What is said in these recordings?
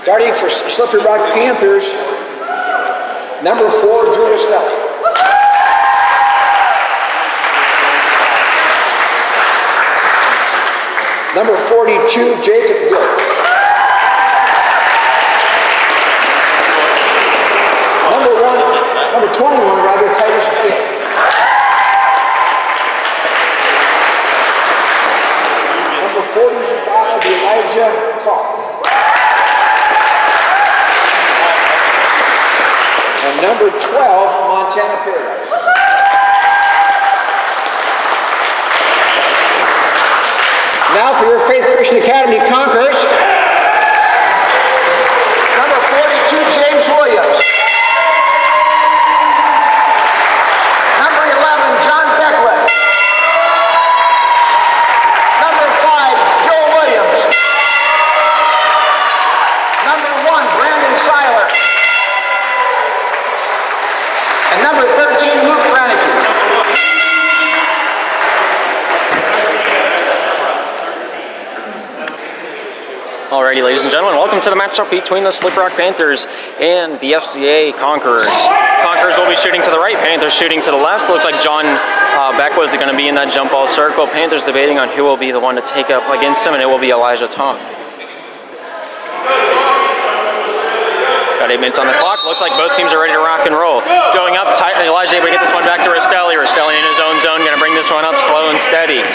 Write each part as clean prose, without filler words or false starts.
Starting for Slippery Rock Panthers, number 4, Julius Stelly. Number 42, Jacob Gill. Number 21, rather, Titus Gill. Number 45, Elijah Clark. And number 12, Montana Paradise. Now for your Faith Christian Academy Conquerors, number 42, James Williams. Number 11, John Beckwith. Number 5, Joe Williams. Number 1, Brandon Seiler. And number 13, Luke Brannicky. Alrighty, ladies and gentlemen, welcome to the matchup between the Slippery Rock Panthers and the FCA Conquerors. Conquerors will be shooting to the right, Panthers shooting to the left. Looks like John Beckwith is going to be in that jump ball circle. Panthers debating on who will be the one to take up against him, and it will be Elijah Toth. Got 8 minutes on the clock. Looks like both teams are ready to rock and roll. Going up, Elijah able to get this one back to Restelli. Restelli in his own zone, going to bring this one up slow and steady.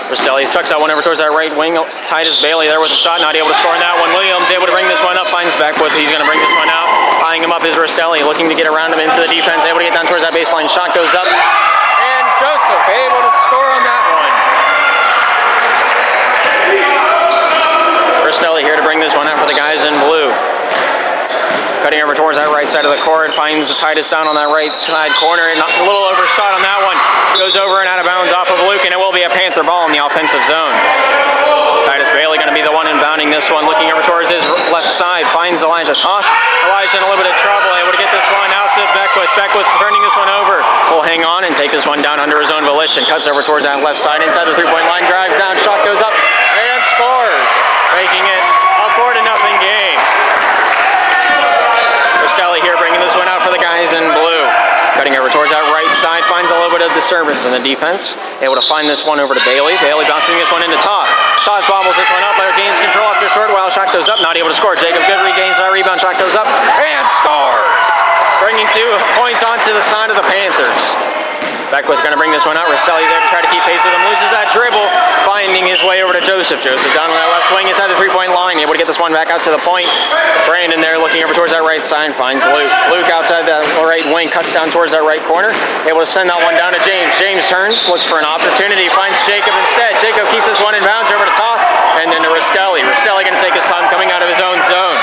Restelli chucks that one over towards that right wing. Titus Bailey there with a shot, not able to score on that one. Williams able to bring this one up, finds Beckwith. He's going to bring this one out. Eyeing him up is Restelli, looking to get around him into the defense. Able to get down towards that baseline. Shot goes up. And Joseph able to score on that one. Restelli here to bring this one out for the guys in blue. Cutting over towards that right side of the court, finds Titus down on that right side corner, and a little overshot on that one. Goes over and out of bounds off of Luke, and it will be a Panther ball in the offensive zone. Titus Bailey going to be the one inbounding this one, looking over towards his left side, finds Elijah Toth. Elijah in a little bit of trouble, able to get this one out to Beckwith. Beckwith turning this one over. Will hang on and take this one down under his own volition. Cuts over towards that left side, inside the three-point line, drives down, shot goes up, and scores, making it a 4-0 game. Restelli here bringing this one out for the guys in blue. Cutting over towards that right side, finds a little bit of disturbance in the defense. Able to find this one over to Bailey. Bailey bouncing this one into Toth. Toth bobbles this one up, gains control after short while. Shot goes up, not able to score. Jacob Good regains that rebound, shot goes up, and scores! Bringing 2 points onto the side of the Panthers. Beckwith's going to bring this one out. Restelli there to try to keep pace with him. Loses that dribble, finding his way over to Joseph. Joseph down on that left wing inside the three-point line. Able to get this one back out to the point. Brandon there looking over towards that right side. Finds Luke. Luke outside that right wing. Cuts down towards that right corner. Able to send that one down to James. James turns. Looks for an opportunity. Finds Jacob instead. Jacob keeps this one in bounds over to Toth. And then to Restelli. Restelli going to take his time coming out of his own zone.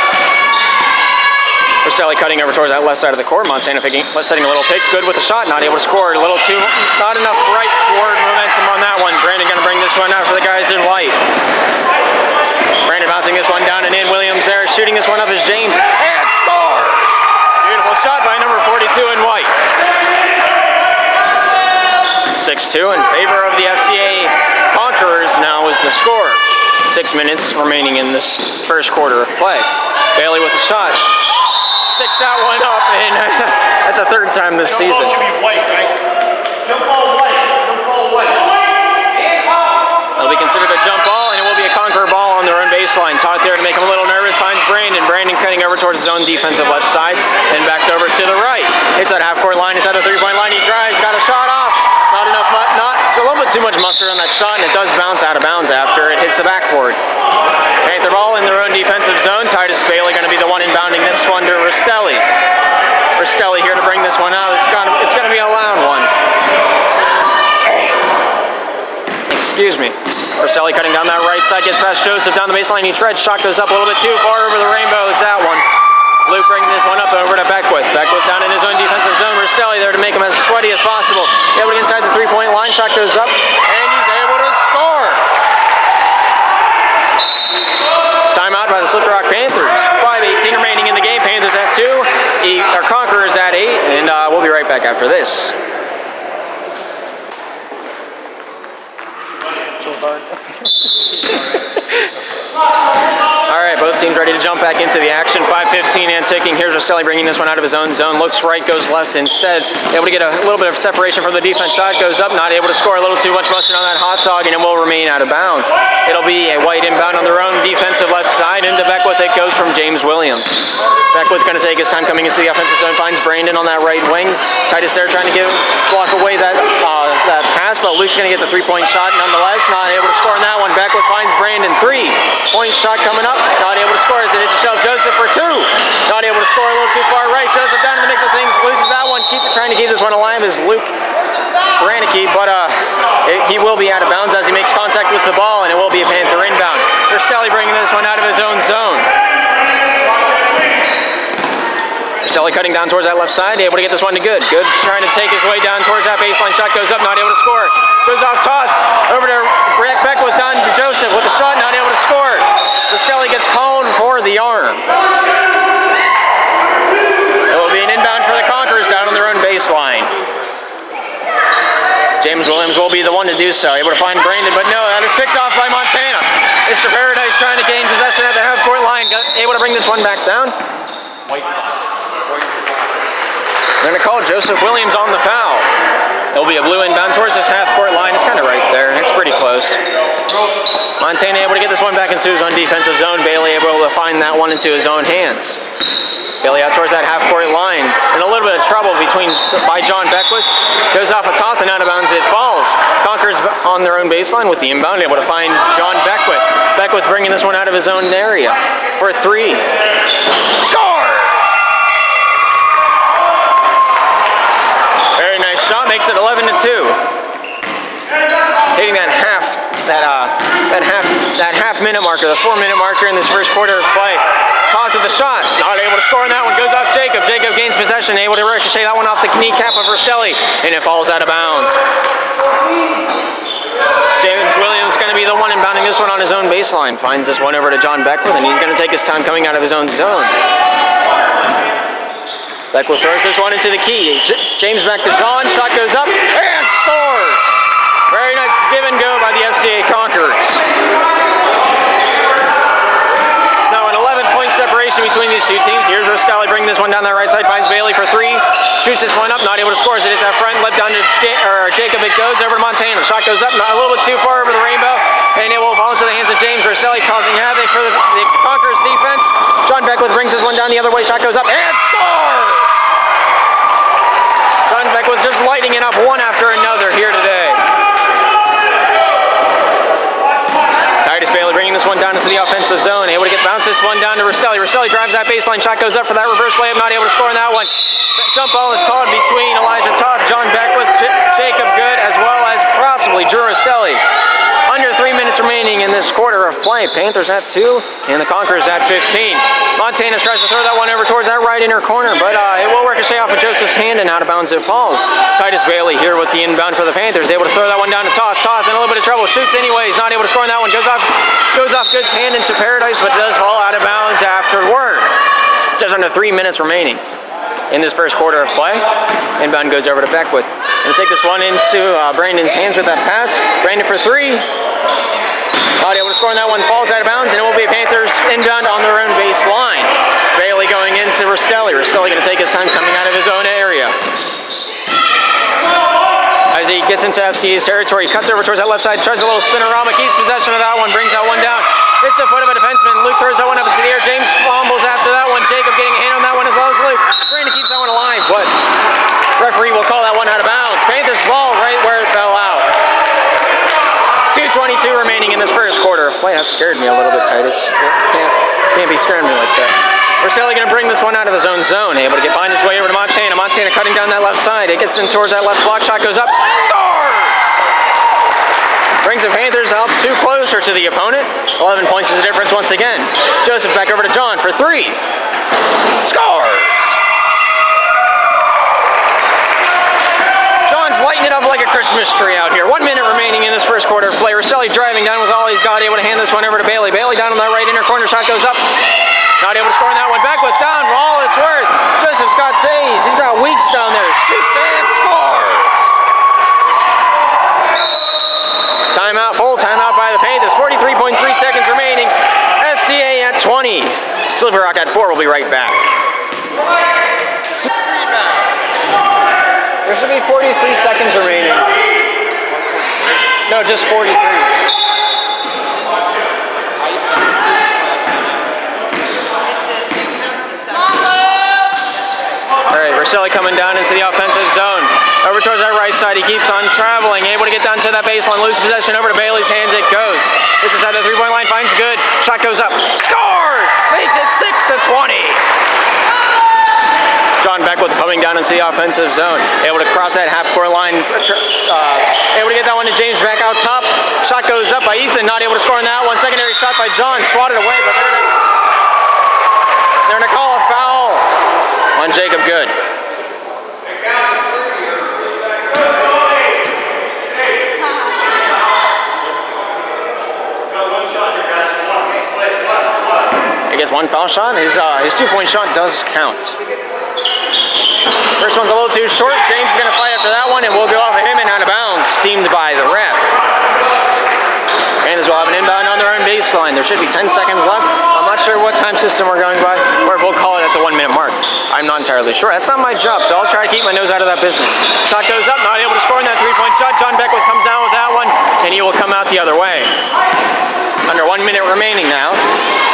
Restelli cutting over towards that left side of the court. Montana setting a little pick. Good with the shot. Not able to score. A little too, not enough right forward momentum on that one. Brandon going to bring this one out for the guys in white. Brandon bouncing this one down and in. Williams there shooting this one up as James. And scores! Beautiful shot by number 42 in white. 6-2 in favor of the FCA Conquerors now is the score. 6 minutes remaining in this first quarter of play. Bailey with the shot. Six that one up, and that's the 3rd time this season. Jump ball should be white, right? Jump ball white. Jump ball white. It'll be considered a jump ball, and it will be a Conqueror ball on their own baseline. Todd there to make him a little nervous. Finds Brandon. Brandon cutting over towards his own defensive left side, and back over to the right. Hits that half-court line. Inside the three-point line. He drives. Got a shot off. Not enough. It's a little bit too much mustard on that shot, and it does bounce out of bounds after it hits the backboard. Panther ball in their own defensive zone. Titus Bailey going to be the one inbounding this one to Restelli. Restelli here to bring this one out. It's going to be a loud one. Excuse me. Restelli cutting down that right side. Gets past Joseph down the baseline. He treads. Shot goes up a little bit too far over the rainbow. It's that one. Luke bringing this one up over to Beckwith. Beckwith down in his own defensive zone. Restelli there to make him as sweaty as possible. Able to get inside the three-point line. Shot goes up, and he's able to score. Timeout by the Slippery Rock Panthers. 5:18 remaining in the game. Panthers at 2. Our Conquerors at 8, and we'll be right back after this. All right, both teams ready to jump back into the action. 5:15 and ticking. Here's Rostelli bringing this one out of his own zone. Looks right, goes left instead. Able to get a little bit of separation from the defense. Shot goes up, not able to score. A little too much mustard on that hot dog, and it will remain out of bounds. It'll be a white inbound on their own defensive left side. Into Beckwith it goes from James Williams. Beckwith going to take his time coming into the offensive zone. Finds Brandon on that right wing. Titus there trying to block away that pass, but Luke's going to get the three-point shot nonetheless. Not able to score on that one. Beckwith finds Brandon. 3-point shot coming up. Not able to score as it hits the shelf. Joseph for 2. Not able to score, a little too far right. Joseph down in the mix of things. Loses that one. Trying to keep this one alive is Luke Branicki, but he will be out of bounds as he makes contact with the ball, and it will be a Panther inbound. Rostelli bringing this one out of his own zone. Rostelli cutting down towards that left side, able to get this one to Good. Good trying to take his way down towards that baseline. Shot goes up, not able to score. Goes off Toth, over to Beckwith, down to Joseph with the shot, not able to score. Rostelli gets called for the arm. It will be an inbound for the Conquerors down on their own baseline. James Williams will be the one to do so. Able to find Brandon, but no, that is picked off by Montana. Mr. Paradise trying to gain possession at the half-court line. Able to bring this one back down. They're going to call Joseph Williams on the foul. It'll be a blue inbound towards this half-court line. It's kind of right there. It's pretty close. Montana able to get this one back into his own defensive zone. Bailey able to find that one into his own hands. Bailey out towards that half-court line. In a little bit of trouble by John Beckwith. Goes off a Toth and out of bounds it falls. Conquerors on their own baseline with the inbound. Able to find John Beckwith. Beckwith bringing this one out of his own area for 3. Score! Very nice shot. Makes it 11-2. Hitting that half-minute marker, the 4-minute marker in this first quarter of play. Toth with the shot, not able to score on that one, goes off Jacob. Jacob gains possession, able to ricochet that one off the kneecap of Rostelli, and it falls out of bounds. James Williams going to be the one inbounding this one on his own baseline. Finds this one over to John Beckwith, and he's going to take his time coming out of his own zone. Beckwith throws this one into the key. James back to John, shot goes up, and scores! Very nice give and go by the FCA Conquerors. It's now an 11-point separation between these two teams. Here's Rostelli bringing this one down that right side, finds Bailey for 3, shoots this one up, not able to score as it is that front, left down to Jacob, it goes over to Montana. The shot goes up, a little bit too far over the rainbow, and it will fall into the hands of James. Rostelli causing havoc for the Conquerors defense. John Beckwith brings this one down the other way, shot goes up, and scores! John Beckwith just lighting it up one after another here today. Titus Bailey bringing this one down into the offensive zone. Able to bounce this one down to Rostelli. Rostelli drives that baseline. Shot goes up for that reverse layup. Not able to score on that one. Jump ball is called between Elijah Toth, John Beckwith, Jacob Good, as well as possibly Drew Rostelli. Under 3 minutes remaining in this quarter of play. Panthers at 2 and the Conquerors at 15. Montana tries to throw that one over towards that right inner corner, but it will ricochet off of Joseph's hand and out of bounds it falls. Titus Bailey here with the inbound for the Panthers. Able to throw that one down to Toth. Toth in a little bit of trouble. Shoots anyways. Not able to score on that one. Goes off Good's hand into Paradise, but does fall out of bounds afterwards. Just under 3 minutes remaining in this first quarter of play. Inbound goes over to Beckwith. Going to take this one into Brandon's hands with that pass. Brandon for 3. Not able to score on that one. Falls out of bounds, and it will be Panthers inbound on their own baseline. Bailey going into Rostelli. Rostelli going to take his time coming out of his own area. As he gets into FCA's territory, cuts over towards that left side, tries a little spinorama, keeps possession of that one, brings that one down. Hits the foot of a defenseman. Luke throws that one up into the air. James fumbles after that one. Jacob getting a hand on that one as well as Luke. Brandon keeps that one alive, but referee will call that one out of bounds. Panthers ball right where it fell out. 2:22 remaining in this first quarter of play. That scared me a little bit, Titus. Can't be scaring me like that. Rostelli going to bring this one out of his own zone. Able to find his way over to Montana. Montana cutting down that left side. It gets in towards that left block. Shot goes up. Scores! Brings the Panthers up too closer to the opponent. 11 points is the difference once again. Joseph back over to John for 3. Scores! John's lighting it up like a Christmas tree out here. 1 minute remaining in this first quarter of play. Rostelli driving down with all he's got. Able to hand this one over to Bailey. Bailey down on that right inner corner. Shot goes up. Not able to score on that one. Beckwith down for all it's worth. Joseph's got days. He's got weeks down there. Shoots and scores. Timeout, full timeout by the Panthers. 43.3 seconds remaining. FCA at 20. Slippery Rock at 4. We'll be right back. There should be 43 seconds remaining. No, just 43. Alright, Rosselli coming down into the offensive zone. Over towards that right side, he keeps on traveling, able to get down to that baseline, lose possession, over to Bailey's hands it goes. This is at the three-point line, finds good. Shot goes up, scored! Makes it 6-20. John Beckwith coming down into the offensive zone, able to cross that half-court line, able to get that one to James back out top. Shot goes up by Ethan, not able to score on that one. Secondary shot by John, swatted away, but they're going to call a foul on Jacob Good. He gets one foul shot. His two-point shot does count. First one's a little too short. James is going to fight after that one, and we'll go off of him and out of bounds, steamed by the ref. Panthers will have an inbound on their own baseline. There should be 10 seconds left. I'm not sure what time system we're going by, or if we'll call it at the 1 minute mark. I'm not entirely sure. That's not my job, so I'll try to keep my nose out of that business. Shot goes up, not able to score on that three-point shot. John Beckwith comes down with that one, and he will come out the other way. Under 1 minute remaining now.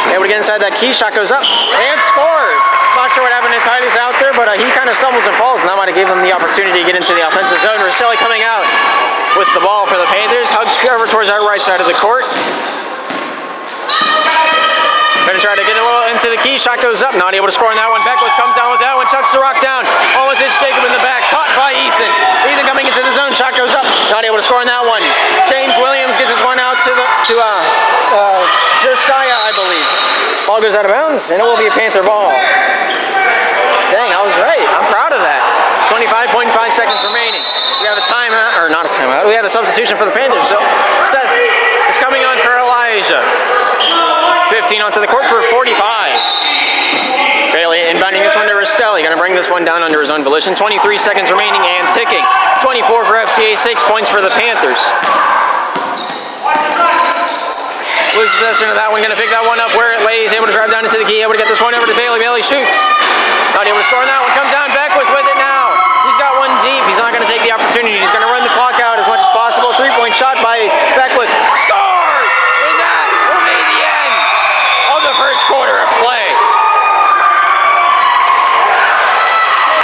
Able to get inside that key, shot goes up, and scores! Not sure what happened to Titus out there, but he kind of stumbles and falls, and that might have given him the opportunity to get into the offensive zone. Rosselli coming out with the ball for the Panthers. Hugs over towards that right side of the court. Gonna try to get a little into the key, shot goes up, not able to score on that one. Beckwith comes down with that one, chucks the rock down. Almost hits Jacob in the back, caught by Ethan. Ethan coming into the zone, shot goes up, not able to score on that one. James Williams gets his one out to Josiah, I believe. Ball goes out of bounds, and it will be a Panther ball. Dang, I was right. I'm proud of that. 25.5 seconds remaining. We have a timeout, or not a timeout. We have a substitution for the Panthers. So Seth is coming on for Elijah. 15 onto the court for 45. Bailey inbounding this one to Rosselli. Going to bring this one down under his own volition. 23 seconds remaining and ticking. 24 for FCA, 6 points for the Panthers. Loses possession of that one. Going to pick that one up where it lays. Able to drive down into the key. Able to get this one over to Bailey. Bailey shoots. Not able to score on that one. Comes down Beckwith with it now. He's got one deep. He's not going to take the opportunity. He's going to run the clock out as much as possible. Three-point shot by Beckwith. Scores! And that will be the end of the first quarter of play.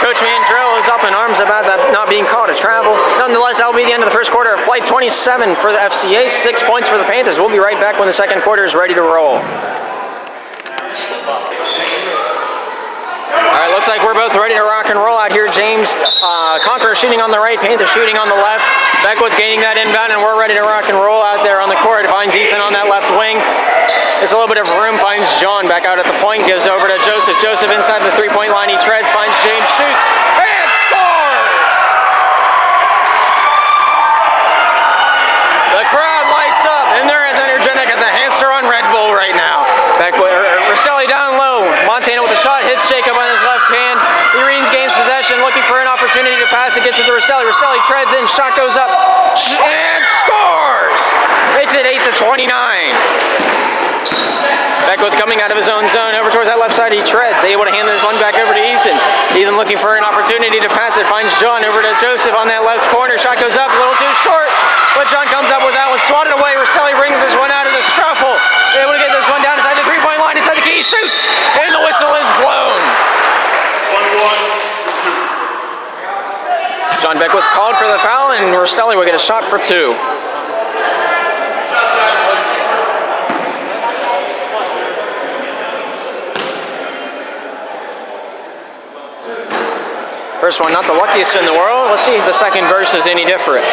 Coach Mandrell is up in arms about that not being called a travel. Nonetheless, that will be the end of the first quarter of play. 27 for the FCA, 6 points for the Panthers. We'll be right back when the second quarter is ready to roll. All right, looks like we're both ready to rock and roll out here. James Conquerors shooting on the right, Panthers shooting on the left. Beckwith gaining that inbound, and we're ready to rock and roll out there on the court. Finds Ethan on that left wing. There's a little bit of room, finds John back out at the point, gives over to Joseph. Joseph inside the three-point line, he treads, finds James, shoots, and scores! The crowd lights up, and they're as energetic as a hamster on Red Bull right now. Rosselli down low, Montana with a shot, hits Jacob on his left hand. He gains possession, looking for an opportunity to pass it, gets it to Rosselli. Rosselli treads in, shot goes up, and scores! Makes it 8-29. Beckwith coming out of his own zone, over towards that left side, he treads, able to hand this one back over to Ethan. Ethan looking for an opportunity to pass it, finds John over to Joseph on that left corner, shot goes up, a little too short, but John comes up with that one, swatted away. Rosselli brings this one out of the scruffle, able to get this one down inside the three-point line, inside the key, shoots, and the whistle is blown. 1-1. John Beckwith called for the foul, and Rosselli will get a shot for 2. First one, not the luckiest in the world. Let's see if the second verse is any different.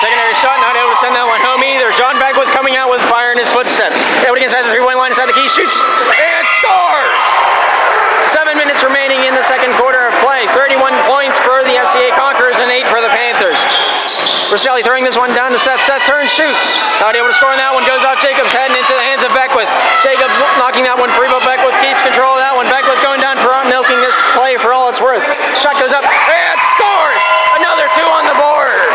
Secondary shot, not able to send that one home either. John Beckwith coming out with fire in his footsteps. Able to get inside the three-point line, inside the key, shoots, and scores! 7 minutes remaining in the second quarter of play. 31 points for the FCA Conquerors and 8 for the Panthers. Rosselli throwing this one down to Seth. Seth turns, shoots. Not able to score on that one. Goes off Jacob's head and into the hands of Beckwith. Jacob knocking that one free, but Beckwith keeps control of that one. Beckwith going down for milking this play for all it's worth. Shot goes up and scores! Another 2 on the board.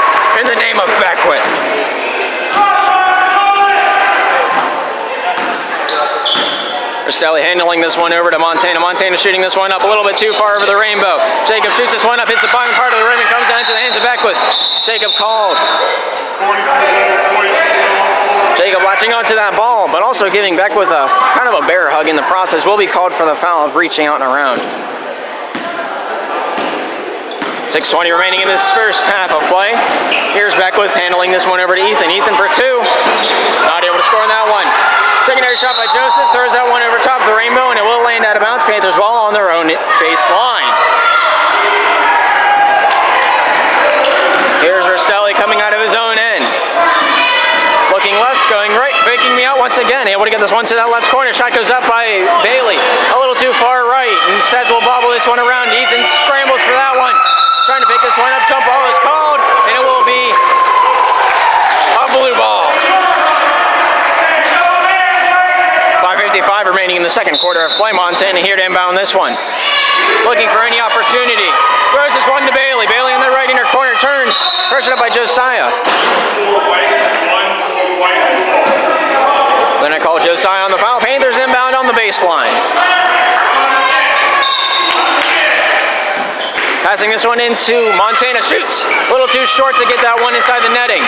Stelly handling this one over to Montana. Montana shooting this one up a little bit too far over the rainbow. Jacob shoots this one up, hits the bottom part of the rim, and comes down into the hands of Beckwith. Jacob called. Jacob latching onto that ball, but also giving Beckwith a kind of a bear hug in the process. Will be called for the foul of reaching out and around. 6:20 remaining in this first half of play. Here's Beckwith handling this one over to Ethan. Ethan for two. Not able to score on that one. Secondary shot by Joseph. Throws that one over top of the rainbow, and it will land out of bounds. Panthers ball on their own baseline. Here's Rostelli coming out of his own end. Looking left, going right, faking me out once again. Able to get this one to that left corner. Shot goes up by Bailey. A little too far right. And Seth will bobble this one around. Ethan scrambles for that one. Trying to pick this one up. Jump ball is called, and it will be a blue ball. 5:55 remaining in the second quarter of play. Montana here to inbound this one. Looking for any opportunity. Throws this one to Bailey. Bailey on the right inner corner turns. Pressured up by Josiah. Then I call Josiah on the foul. Panthers inbound on the baseline. Passing this one into Montana. Shoots. A little too short to get that one inside the netting.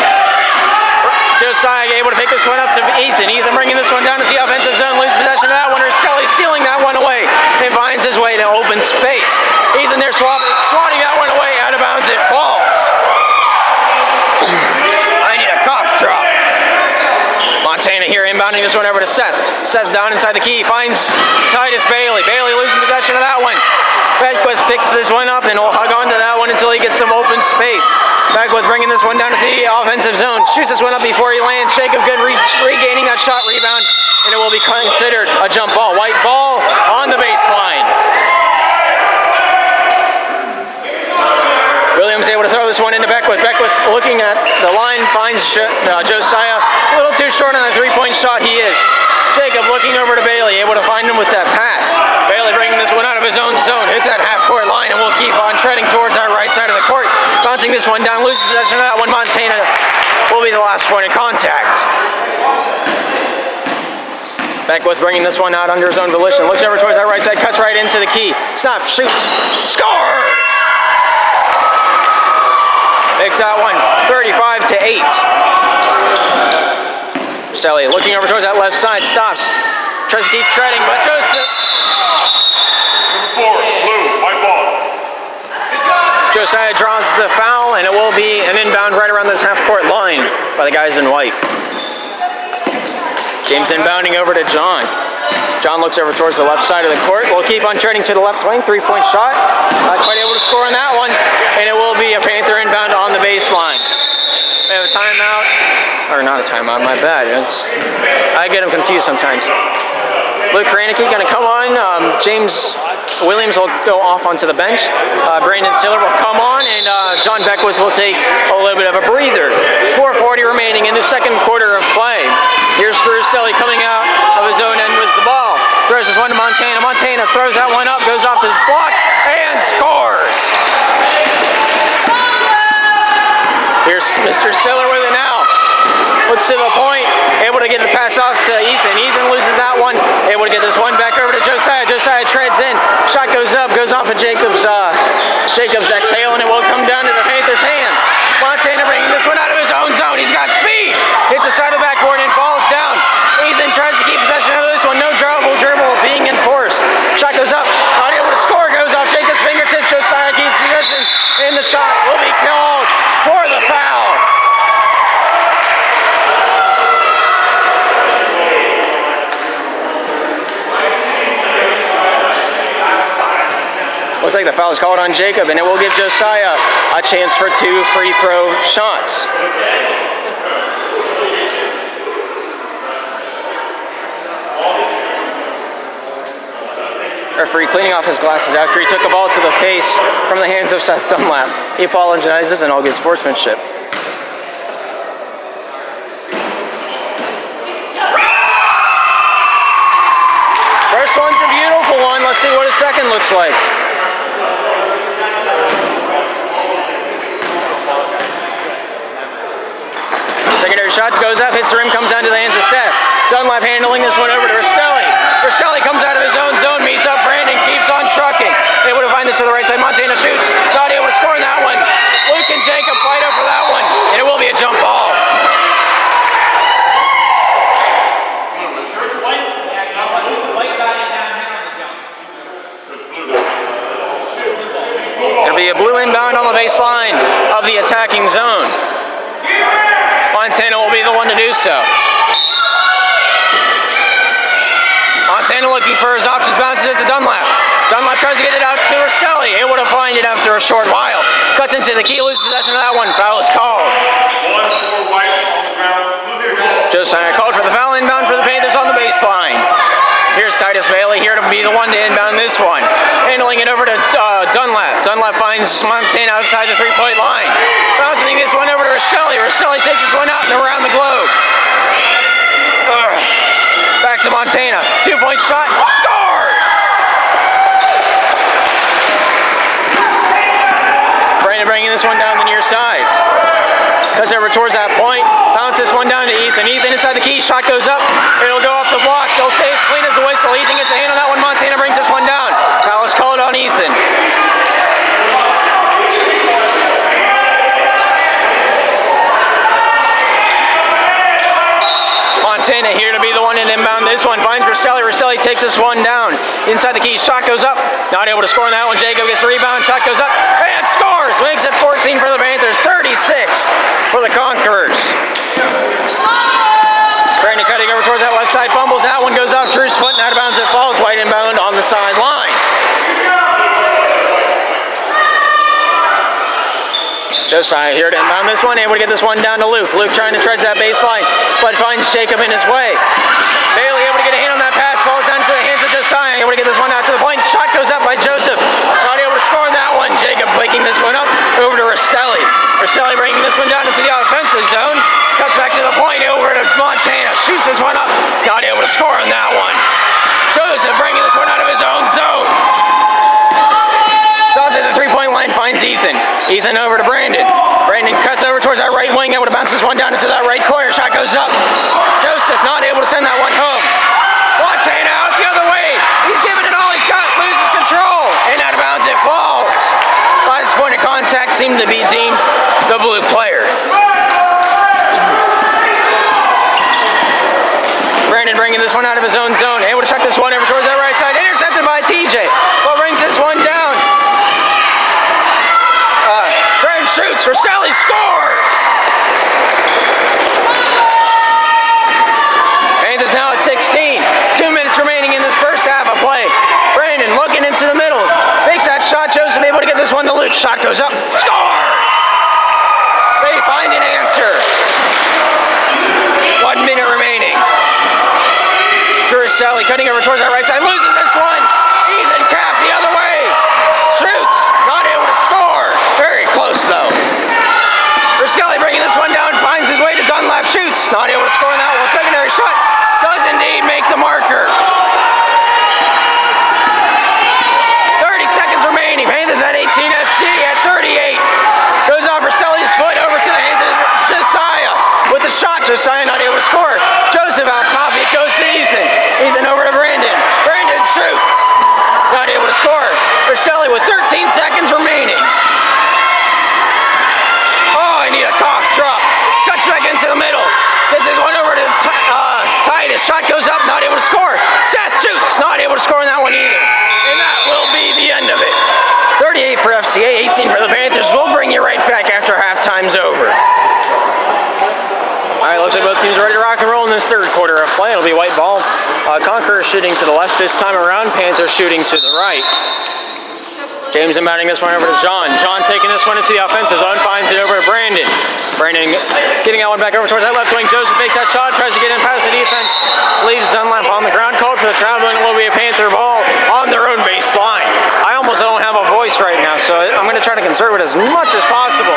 Josiah able to pick this one up to Ethan. Ethan bringing this one down to the offensive zone. Loses possession of that one. Rostelli stealing that one away. And finds his way to open space. Ethan there swatting that one away. Out of bounds it falls. I need a cough drop. Montana here inbounding this one over to Seth. Seth down inside the key. Finds Titus Bailey. Bailey losing possession of that one. Beckwith picks this one up and will hug on to that one until he gets some open space. Beckwith bringing this one down to the offensive zone. Shoots this one up before he lands. Jacob good regaining that shot rebound, and it will be considered a jump ball. White ball on the baseline. Williams able to throw this one into Beckwith. Beckwith looking at the line, finds Josiah. A little too short on the three-point shot he is. Jacob looking over to Bailey, able to find him with that pass. Bailey bringing this one out of his own zone. Hits that half-court line, and will keep on treading towards that right side of the court. Bouncing this one down, loses possession of that one. Montana will be the last point of contact. Beckwith bringing this one out under his own volition. Looks over towards that right side, cuts right into the key. Stop, shoots, scores! Makes that one 35-8. Stelly looking over towards that left side, stops. Tries to keep treading, but Joseph. Blue, white ball. Josiah draws the foul, and it will be an inbound right around this half-court line by the guys in white. James inbounding over to John. John looks over towards the left side of the court. Will keep on treading to the left wing. Three-point shot. Not quite able to score on that one, and it will be a Panther inbound on the baseline. We have a timeout. Or not a timeout, my bad. I get them confused sometimes. Luke Kranicki going to come on. James Williams will go off onto the bench. Brandon Stiller will come on, and John Beckwith will take a little bit of a breather. 4:40 remaining in the second quarter of play. Here's Drew Stelly coming out of his own end with the ball. Throws this one to Montana. Montana throws that one up, goes off the block, and scores. Here's Mr. Stiller with it now. Looks to the point, able to get the pass off to Ethan. Ethan loses that one, able to get this one back over to Josiah. Josiah treads in, shot goes up, goes off of Jacob's exhale, and it will come down to the Panthers' hands. Montana bringing this one out of his own zone. He's got speed. Hits the side of the backboard and falls down. Ethan tries to keep possession of this one. No dribble being enforced. Shot goes up, not able to score. Goes off Jacob's fingertips. Josiah keeps possession, and the shot will be called for the foul. Looks like the foul is called on Jacob, and it will give Josiah a chance for two free throw shots. Referee cleaning off his glasses after he took a ball to the face from the hands of Seth Dunlap. He apologizes and all good sportsmanship. First one's a beautiful one. Let's see what a second looks like. Secondary shot goes up, hits the rim, comes down to the hands of Seth. Dunlap handling this one over to Rostelli. Rostelli comes out of his own zone, meets up Brandon, keeps on trucking. Able to find this to the right side. Montana shoots. Not able to score in that one. Luke and Jacob fight over that one, and it will be a jump ball. There'll be a blue inbound on the baseline of the attacking zone. Montana will be the one to do so. Montana looking for his options, bounces it to Dunlap. Dunlap tries to get it out to Rostelli. Able to find it after a short while. Cuts into the key, loses possession of that one. Foul is called. 1 for White on the ground. Josiah called for the foul, inbound for the Panthers on the baseline. Here's Titus Bailey here to be the one to inbound this one. Handling it over to Dunlap. Dunlap finds Montana outside the three-point line. Bouncing this one over to Rostelli. Rostelli takes this one out and around the globe. Back to Montana. 2-point shot. Scores! Brandon bringing this one down the near side. Cuts over towards that point. Bounce this one down to Ethan. Ethan inside the key. Shot goes up. It'll go off the block. They'll say it's clean as a whistle. Ethan gets a hand on that one. Montana brings this one down. Foul is called on Ethan. Montana here to be the one in inbound this one. Finds Rostelli. Rostelli takes this one down. Inside the key. Shot goes up. Not able to score on that one. Jacob gets the rebound. Shot goes up. And scores! Makes it 14 for the Panthers. 36 for the Conquerors. Brandon cutting over towards that left side. Fumbles. That one goes off Drew's foot and out of bounds. It falls. White inbound on the sideline. Josiah here to inbound this one. Able to get this one down to Luke. Luke trying to trudge that baseline, but finds Jacob in his way. Bailey able to get a hand on that pass. Falls down to the hands of Josiah. Able to get this one out to the point. Shot goes up by Joseph. Not able to score on that one. Jacob picking this one up over to Rostelli. Rostelli bringing this one down into the offensive zone. Cuts back to the point over to Montana. Shoots this one up. Not able to score on that one. Joseph bringing this one out of his own zone. Off to the three-point line, finds Ethan. Ethan over to Brandon. Brandon cuts over towards that right wing, able to bounce this one down into that right corner. Shot goes up. Joseph not able to send that one home. Montana out the other way. He's giving it all he's got, loses control. And out of bounds it falls. Last point of contact seemed to be deemed the blue player. Brandon bringing this one out of his own zone. Able to chuck this one over towards that right side. Intercepted by TJ. Well, brings this one down. Shoots. Rostelli scores. Panthers now at 16. 2 minutes remaining in this first half of play. Brandon looking into the middle. Makes that shot. Joseph able to get this one to Luke. Shot goes up. Scores. They find an answer. 1 minute remaining. Drew Rostelli cutting over towards that right side. Loses this one. Ethan Cap the other way. Shoots. Not able to score. Very close though. Rostelli bringing this one down, finds his way to Dunlap, shoots. Not able to score on that one. Secondary shot does indeed make the marker. 30 seconds remaining. Panthers at 18, FCA at 38. Goes off Rostelli's foot over to the hands of Josiah. With the shot, Josiah not able to score. Joseph out top, it goes to Ethan. Ethan over to Brandon. Brandon shoots. Not able to score. Rostelli with 13 seconds remaining. I need a cough drop. Cuts back into the middle. Gets his one over to Titus. Shot goes up, not able to score. Seth shoots, not able to score on that one either. And that will be the end of it. 38 for FCA, 18 for the Panthers. We'll bring you right back after halftime's over. All right, looks like both teams are ready to rock and roll in this third quarter of play. It'll be white ball. Conquerors shooting to the left this time around. Panthers shooting to the right. James inbounding this one over to John. John taking this one into the offensive zone, finds it over to Brandon. Brandon getting that one back over towards that left wing. Joseph makes that shot, tries to get in past the defense. Leaves Dunlap on the ground, called for the travel, and it will be a Panther ball on their own baseline. I almost don't have a voice right now, so I'm going to try to conserve it as much as possible.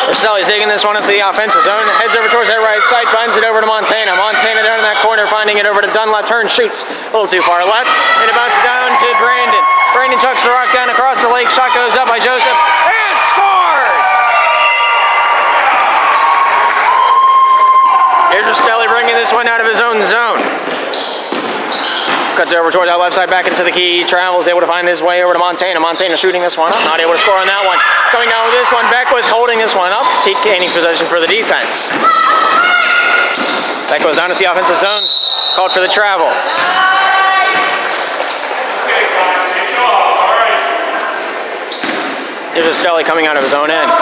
Rostelli's taking this one into the offensive zone, heads over towards that right side, finds it over to Montana. Montana down in that corner, finding it over to Dunlap, turns, shoots a little too far left, and it bounces down to Brandon. Brandon chucks the rock down across the lake, shot goes up by Joseph, and scores! Here's Rostelli bringing this one out of his own zone. Cuts it over towards that left side, back into the key. Travels, able to find his way over to Montana. Montana shooting this one up, not able to score on that one. Coming down with this one, Beckwith holding this one up, gaining possession for the defense. That goes down to the offensive zone, called for the travel. Here's Estelli coming out of his own end.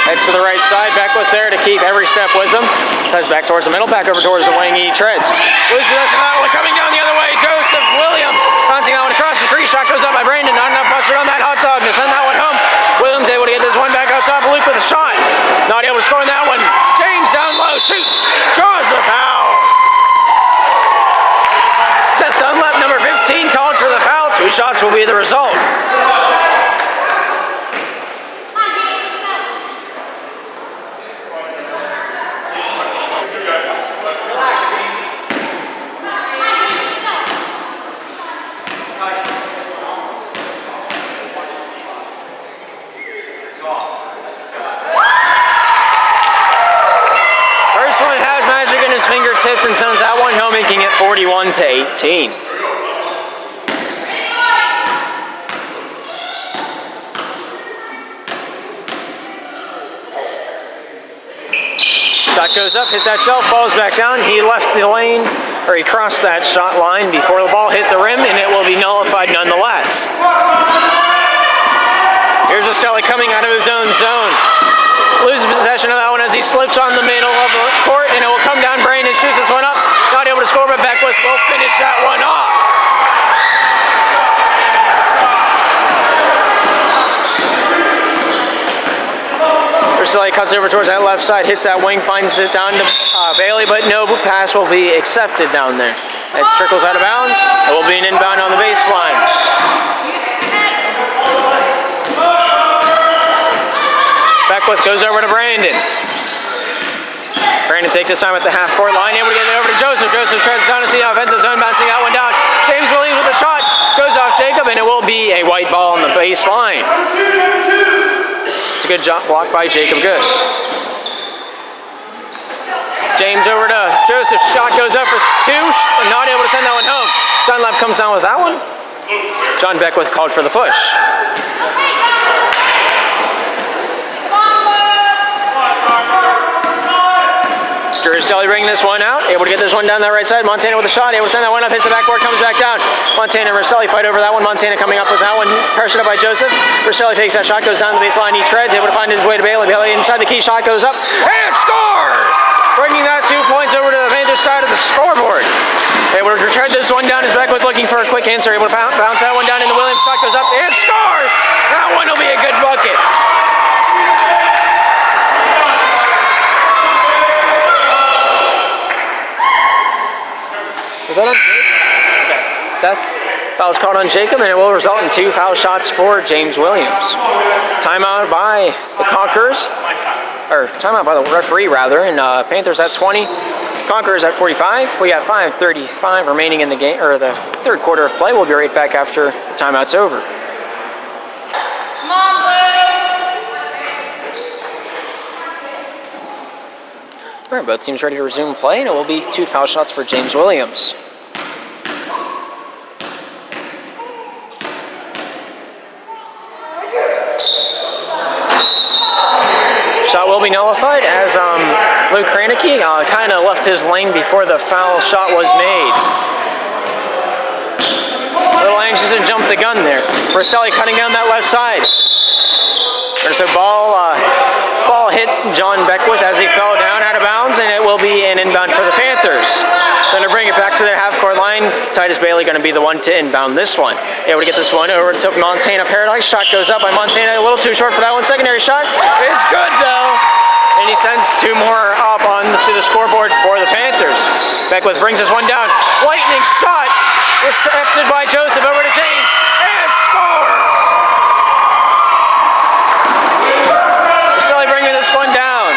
Heads to the right side, Beckwith there to keep every step with him. Heads back towards the middle, back over towards the wing, he treads. Lose possession of that one, coming down the other way, Joseph Williams. Bouncing that one across the tree, shot goes up by Brandon, not enough busted on that hot dog to send that one home. Williams able to get this one back out top, Luke with a shot. Not able to score on that one. James down low, shoots, draws the foul. Seth Dunlap, number 15, called for the foul. 2 shots will be the result. Fingertips and sends that one home, making it 41-18. Shot goes up, hits that shelf, falls back down. He left the lane, or he crossed that shot line before the ball hit the rim, and it will be nullified nonetheless. Here's Estelli coming out of his own zone. Loses possession of that one as he slips on the middle of the court, and it will come down. Brandon shoots this one up. Not able to score, but Beckwith will finish that one off. Estelli cuts over towards that left side, hits that wing, finds it down to Bailey, but no pass will be accepted down there. It trickles out of bounds. It will be an inbound on the baseline. Beckwith goes over to Brandon. Brandon takes his time at the half-court line, able to get it over to Joseph. Joseph treads down into the offensive zone, bouncing that one down. James Williams with a shot, goes off Jacob, and it will be a white ball on the baseline. It's a good block by Jacob Good. James over to Joseph, shot goes up for 2, not able to send that one home. Dunlap comes down with that one. John Beckwith called for the push. Estelli bringing this one out, able to get this one down that right side. Montana with a shot, able to send that one up, hits the backboard, comes back down. Montana and Estelli fight over that one. Montana coming up with that one, pressured up by Joseph. Estelli takes that shot, goes down the baseline, he treads, able to find his way to Bailey. Bailey inside the key, shot goes up, and scores! Bringing that 2 points over to the Panthers side of the scoreboard. Able to tread this one down, is Beckwith looking for a quick answer, able to bounce that one down into Williams, shot goes up, and scores! That one will be a good bucket. Was that on Jacob? Okay. Seth? Foul is called on Jacob, and it will result in 2 foul shots for James Williams. Timeout by the Conquerors, or timeout by the referee rather, and Panthers at 20, Conquerors at 45. We got 5:35 remaining in the game, or the third quarter of play. We'll be right back after the timeout's over. Come on, All right, both teams ready to resume play, and it will be 2 foul shots for James Williams. Shot will be nullified as Luke Kranicki kind of left his lane before the foul shot was made. A little anxious to jump the gun there. Estelli cutting down that left side. There's a ball hit John Beckwith as he fell down out of bounds, and it will be an inbound for the Panthers. Going to bring it back to their half-court line. Titus Bailey going to be the one to inbound this one. Able to get this one over to Montana Paradise. Shot goes up by Montana, a little too short for that one. Secondary shot is good though. And he sends 2 more up on to the scoreboard for the Panthers. Beckwith brings this one down. Lightning shot recepted by Joseph over to James, and scores! Estelli bringing this one down.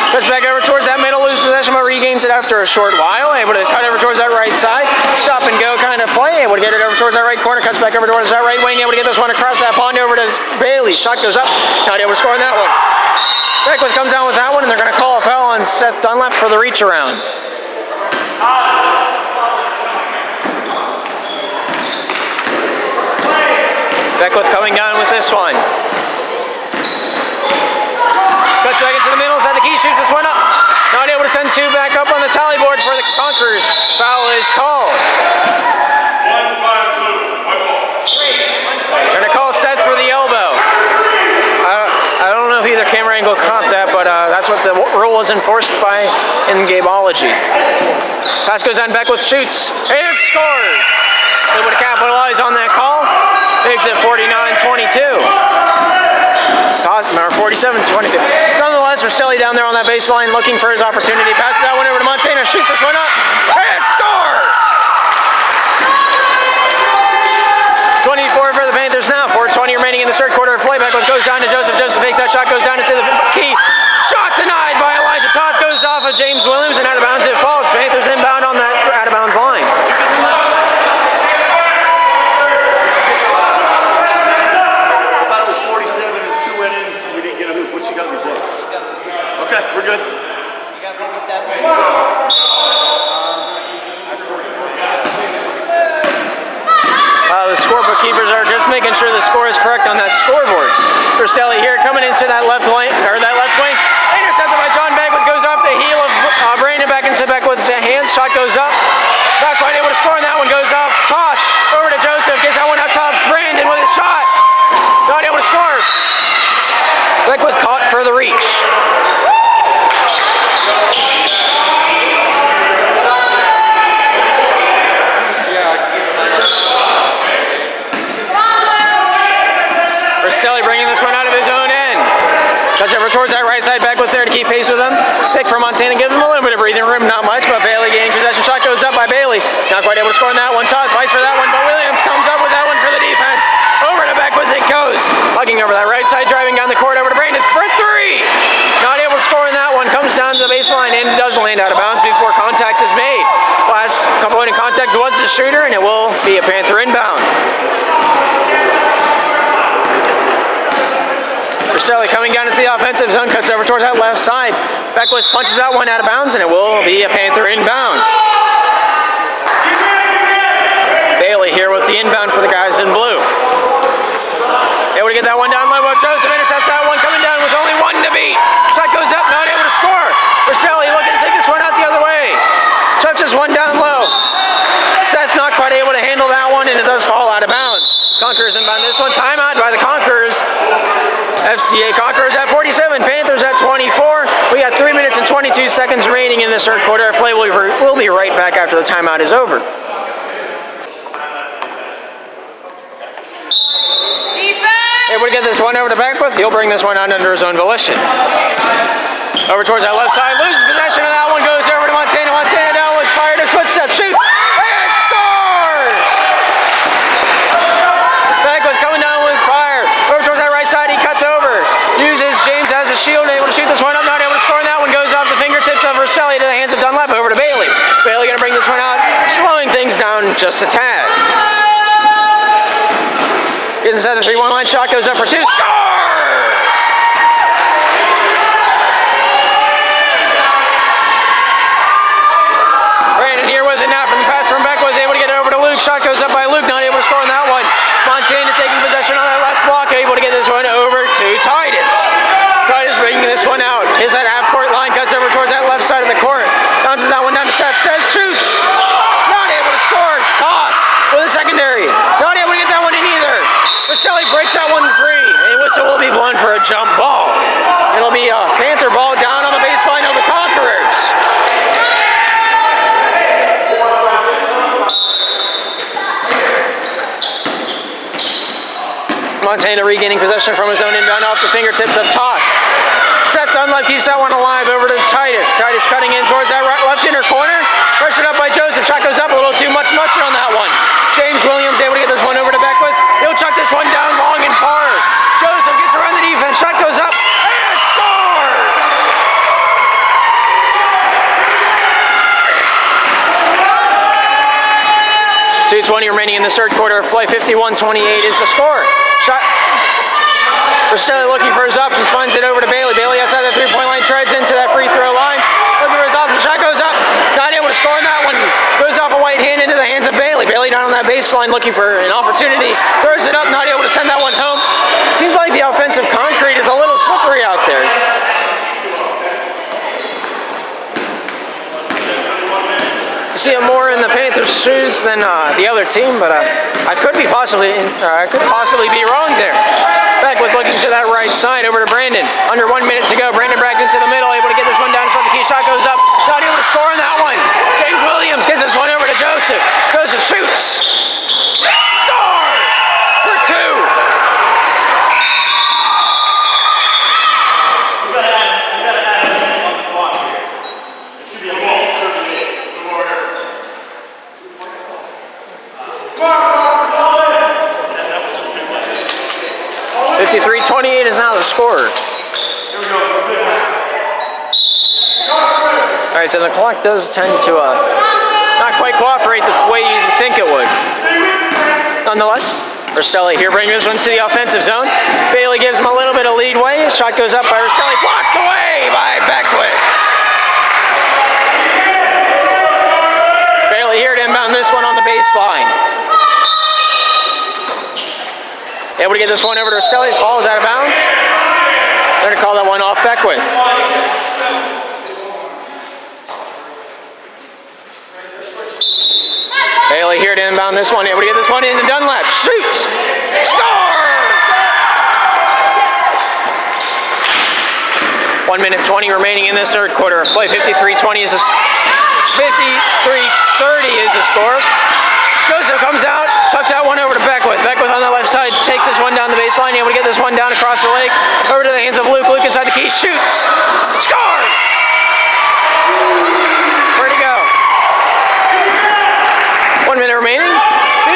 Cuts back over towards that middle, loses possession, but regains it after a short while. Able to cut over towards that right side. Stop and go kind of play. Able to get it over towards that right corner. Cuts back over towards that right wing. Able to get this one across that pond over to Bailey. Shot goes up. Not able to score on that one. Beckwith comes down with that one, and they're going to call a foul on Seth Dunlap for the reach around. Beckwith coming down with this one. Cuts back into the middle, is at the key, shoots this one up. Not able to send two back up on the tally board for the Conquerors. Foul is called. They're going to call Seth for the elbow. I don't know if either camera angle caught that, but that's what the rule was enforced by in Gabeology. Pass goes on, Beckwith shoots, and scores! Able to capitalize on that call. Takes it 49-22. Or 47-22. Nonetheless, Roselli down there on that baseline looking for his opportunity. Passes that one over to Montana, shoots this one up, and scores! 24 for the Panthers now. 4:20 remaining in the third quarter of play. Beckwith goes down to Joseph. Joseph takes that shot, goes down into the key. Shot denied by Elijah Toth. Goes off of James Williams and out of bounds it falls. Panthers inbound on that out of bounds line. We're good. You got 47. The scorebook keepers are just making sure the score is correct on that scoreboard. Roselli here coming into that left lane, or that left wing. Intercepted by John Beckwith, goes off the heel of Brandon back into Beckwith's hands. Shot goes up. Not quite able to score, and that one goes off. Toss over to Joseph, gets that one out top. Brandon with a shot. Not able to score. Beckwith caught for the reach. Roselli bringing this one out of his own end. Touch over towards that right side, Beckwith there to keep pace with him. Pick for Montana, gives him a little bit of breathing room, not much, but Bailey gaining possession. Shot goes up by Bailey. Not quite able to score on that one. Todd fights for that one, but Williams comes up with that one for the defense. Over to Beckwith it goes. Hugging over that right side, driving down the court over to Brandon for three. Not able to score on that one. Comes down to the baseline and does land out of bounds before contact is made. Last couple in contact was the shooter, and it will be a Panther inbound. Roselli coming down into the offensive zone, cuts over towards that left side. Beckwith punches that one out of bounds, and it will be a Panther inbound. Bailey here with the inbound for the guys in blue. Able to get that one down low. Joseph intercepts that one, coming down with only one to beat. Shot goes up, not able to score. Roselli looking to take this one out the other way. Chucks this one down low. Seth not quite able to handle that one, and it does fall out of bounds. Conquerors inbound this one. Timeout by the Conquerors. FCA Conquerors at 47, Panthers at 24. We got 3 minutes and 22 seconds remaining in this third quarter. Our play will be right back after the timeout is over. Defense! Able to get this one over to Beckwith. He'll bring this one out under his own volition. Over towards that left side. Loses possession of that one. Goes over to Montana. Montana down with fire to footsteps. Shoots. And scores! Beckwith coming down with fire. Over towards that right side. He cuts over. Uses James as a shield. Able to shoot this one up. Not able to score on that one. Goes off the fingertips of Roselli to the hands of Dunlap. Over to Bailey. Bailey going to bring this one out. Slowing things down just a tad. Gets inside the 3-1 line. Shot goes up for two. Scores! Brandon here with it now from the pass from Beckwith. Able to get it over to Luke. Shot goes up by Luke. Not able to score on that one. Montana taking possession on that left block. Able to get this one over to Titus. Titus bringing this one out. His that half court line. Cuts over towards that left side of the court. Bounces that one down to Seth. Seth shoots. Not able to score. Todd with a secondary. Not able to get that one in either. Roselli breaks that one free. A whistle will be blown for a jump ball. It'll be a Panther ball down on the baseline of the Conquerors. Montana regaining possession from his own inbound off the fingertips of Todd. Seth Dunlap keeps that one alive over to Titus. Titus cutting in towards that right, left inner corner. Pressured up by Joseph. Shot goes up a little too much mustard on that one. James Williams able to get this one over to Beckwith. He'll chuck this one down long and far. Joseph gets around the defense. Shot goes up and scores! 2:20 remaining in the third quarter of play. 51-28 is the score. Shot. Roselli looking for his options, finds it over to Bailey. Bailey outside the three-point line, treads into that free throw line. Looking for his options, shot goes up. Not able to score on that one. Goes off a white hand into the hands of Bailey. Bailey down on that baseline looking for an opportunity. Throws it up, not able to send that one home. Seems like the offensive concrete is a little slippery out there. You see it more in the Panthers' shoes than the other team, but I could possibly be wrong there. Beckwith looking to that right side over to Brandon. Under 1 minute to go. Brandon back into the middle, able to get this one down in front of the key. Shot goes up, not able to score on that one. James Williams gets this one over to Joseph. Joseph shoots. Score for two. You gotta add a minute on the clock here. It should be a ball. 53-28 is now the score. All right, so the clock does tend to not quite cooperate the way you think it would. Nonetheless, Rastelli here bringing this one to the offensive zone. Bailey gives him a little bit of leadway. Shot goes up by Rastelli, blocked away by Beckwith. Bailey here to inbound this one on the baseline. Able to get this one over to Rastelli. Falls out of bounds. They're going to call that one off Beckwith. Bailey here to inbound this one. Able to get this one into Dunlap. Shoots. Score! 1 minute 20 remaining in this third quarter of play. 53-20 is 53-30 is the score. Joseph comes out, chucks that one over to Beckwith. Beckwith on the left side takes this one down the baseline, able to get this one down across the lake. Over to the hands of Luke. Luke inside the key, shoots. Scores! Where'd he go? 1 minute remaining.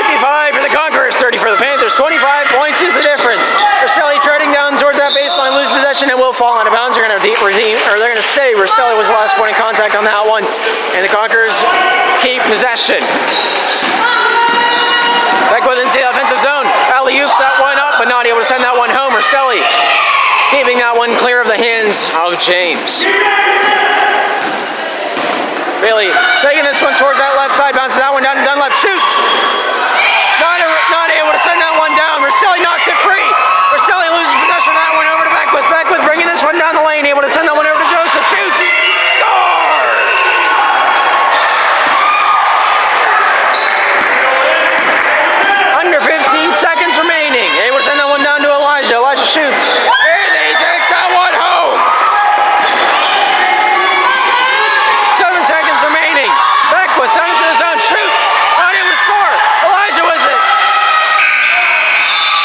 55 for the Conquerors, 30 for the Panthers. 25 points is the difference. Rastelli treading down towards that baseline, lose possession, and will fall out of bounds. They're going to they're going to say Rastelli was the last point of contact on that one, and the Conquerors keep possession. Beckwith into the offensive zone. Alley-oops that one up, but not able to send that one home. Rastelli keeping that one clear of the hands of James. Bailey taking this one towards that left side, bounces that one down to Dunlap, shoots. Not able to send that one down. Rastelli knocks it free. Rastelli loses possession of that one over to Beckwith. Beckwith bringing this one down the lane, able to send that one over to Joseph, shoots. Score! Under 15 seconds remaining. Able to send that one down to Elijah. Elijah shoots. And he takes that one home. 7 seconds remaining. Beckwith down into the zone. Shoots. Not able to score. Elijah with it.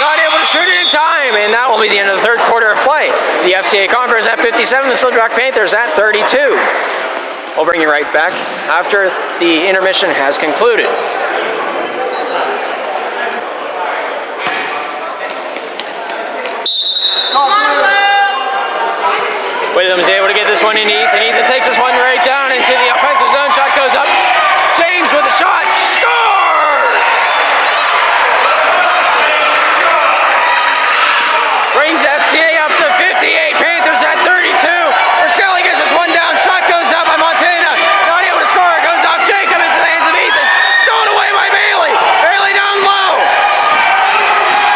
Not able to shoot it in time. And that will be the end of the third quarter of play. The FCA Conquerors at 57. The Slippery Rock Panthers at 32. We'll bring you right back after the intermission has concluded. Williams able to get this one into Ethan. Ethan takes this one right down into the offensive zone. Shot goes up. James with the shot. Scores! Brings FCA up to 58. Panthers at 32. Rastelli gets this one down. Shot goes up by Montana. Not able to score. It goes off Jacob into the hands of Ethan. Stolen away by Bailey. Bailey down low.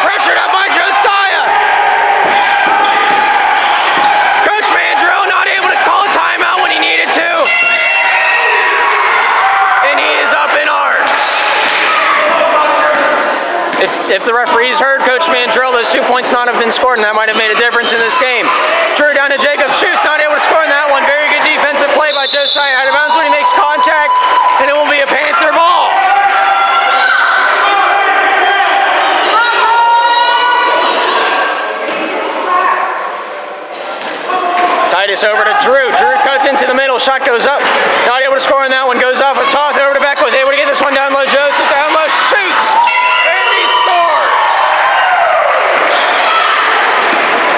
Pressured up by Josiah. Coach Mandrill not able to call a timeout when he needed to. And he is up in arms. If the referees heard Coach Mandrill, those 2 points not have been scored, and that might have made a difference in this game. Drew down to Jacob, shoots, not able to score on that one. Very good defensive play by Josiah. Out of bounds when he makes contact, and it will be a Panther ball. Titus over to Drew. Drew cuts into the middle. Shot goes up. Not able to score on that one. Goes off with Toth over to Beckwith. Able to get this one down low. Joseph down low. Shoots. And he scores.